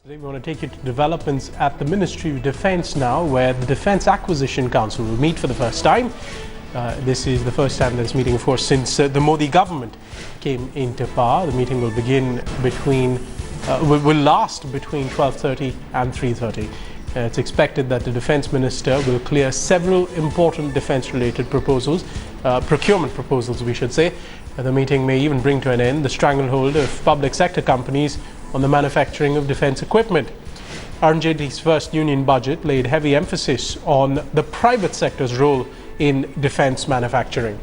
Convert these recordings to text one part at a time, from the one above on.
Today we want to take you to developments at the Ministry of Defence now, where the Defence Acquisition Council will meet for the first time. This is the first time that's meeting, of course, since the Modi government came into power. The meeting will begin will last between 12:30 and 3:30. It's expected that the Defence Minister will clear several important defence-related proposals, procurement proposals, we should say. The meeting may even bring to an end the stranglehold of public sector companies on the manufacturing of defence equipment. Arun Jaitley's first union budget laid heavy emphasis on the private sector's role in defence manufacturing.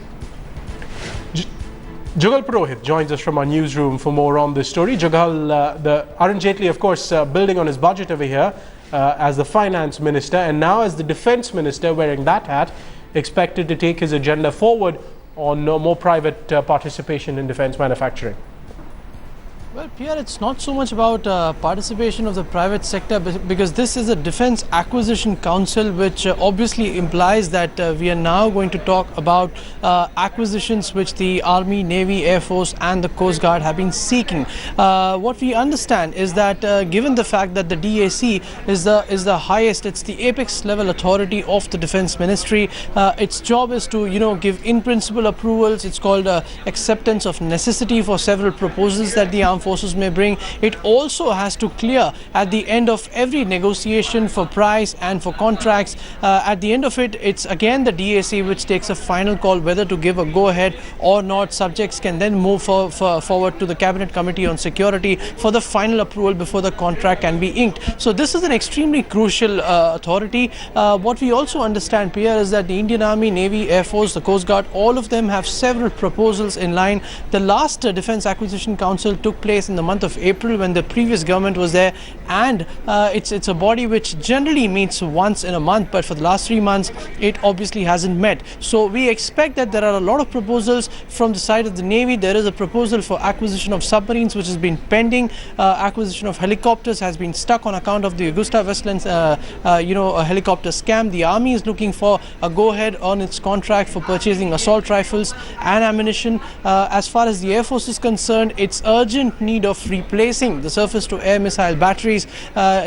Jugal Purohit joins us from our newsroom for more on this story. Jugal, the Arun Jaitley, of course, building on his budget over here as the finance minister, and now as the defence minister, wearing that hat, expected to take his agenda forward on more private participation in defence manufacturing. Well, Pierre, it's not so much about participation of the private sector, because this is a Defence Acquisition Council, which obviously implies that we are now going to talk about acquisitions which the Army, Navy, Air Force and the Coast Guard have been seeking. What we understand is that given the fact that the DAC is the highest, it's the apex level authority of the Defence Ministry, its job is to, give in principle approvals. It's called acceptance of necessity for several proposals that the armed forces may bring. It also has to clear at the end of every negotiation for price and for contracts. At the end of it, it's again the DAC which takes a final call whether to give a go-ahead or not. Subjects can then move forward to the Cabinet Committee on Security for the final approval before the contract can be inked. So this is an extremely crucial authority. What we also understand, Pierre, is that the Indian Army, Navy, Air Force, the Coast Guard, all of them have several proposals in line. The last Defence Acquisition Council took place in the month of April when the previous government was there, and it's a body which generally meets once in a month, but for the last 3 months it obviously hasn't met. So we expect that there are a lot of proposals from the side of the Navy. There is a proposal for acquisition of submarines which has been pending. Acquisition of helicopters has been stuck on account of the Augusta-Westland a helicopter scam. The Army is looking for a go-ahead on its contract for purchasing assault rifles and ammunition. As far as the Air Force is concerned, it's urgent need of replacing the surface-to-air missile batteries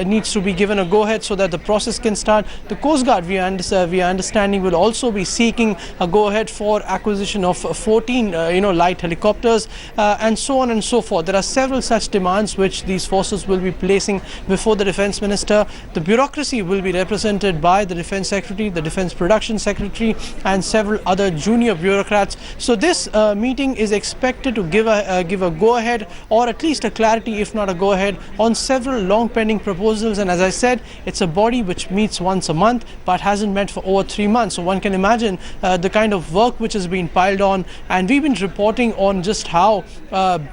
needs to be given a go-ahead so that the process can start. The Coast Guard, we are understanding, will also be seeking a go-ahead for acquisition of 14 light helicopters and so on and so forth. There are several such demands which these forces will be placing before the Defence Minister. The bureaucracy will be represented by the Defence Secretary, the Defence Production Secretary and several other junior bureaucrats. So this meeting is expected to give a go-ahead, or at least a clarity, if not a go-ahead, on several long pending proposals. And as I said, it's a body which meets once a month but hasn't met for over 3 months. So one can imagine the kind of work which has been piled on, and we've been reporting on just how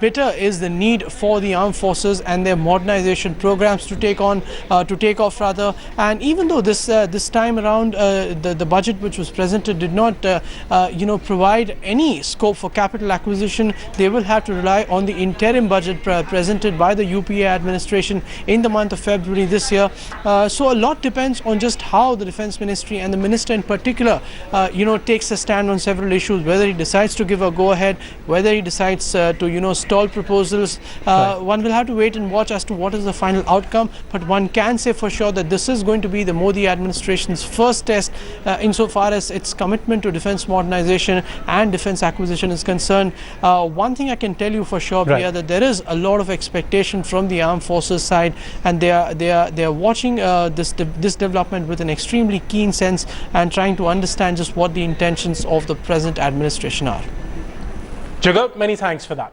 bitter is the need for the armed forces and their modernization programs to take off. And even though this time around the budget which was presented did not provide any scope for capital acquisition, they will have to rely on the interim budget presented by the UPA administration in the month of February this year. So a lot depends on just how the Defence Ministry and the Minister in particular takes a stand on several issues, whether he decides to give a go-ahead, whether he decides to stall proposals. One will have to wait and watch as to what is the final outcome, but one can say for sure that this is going to be the Modi administration's first test insofar as its commitment to defence modernization and defence acquisition is concerned. One thing I can tell you for sure, Priya, that there is a lot of expectation from the armed forces side, and they are watching this development with an extremely keen sense and trying to understand just what the intentions of the present administration are. Jagat, many thanks for that.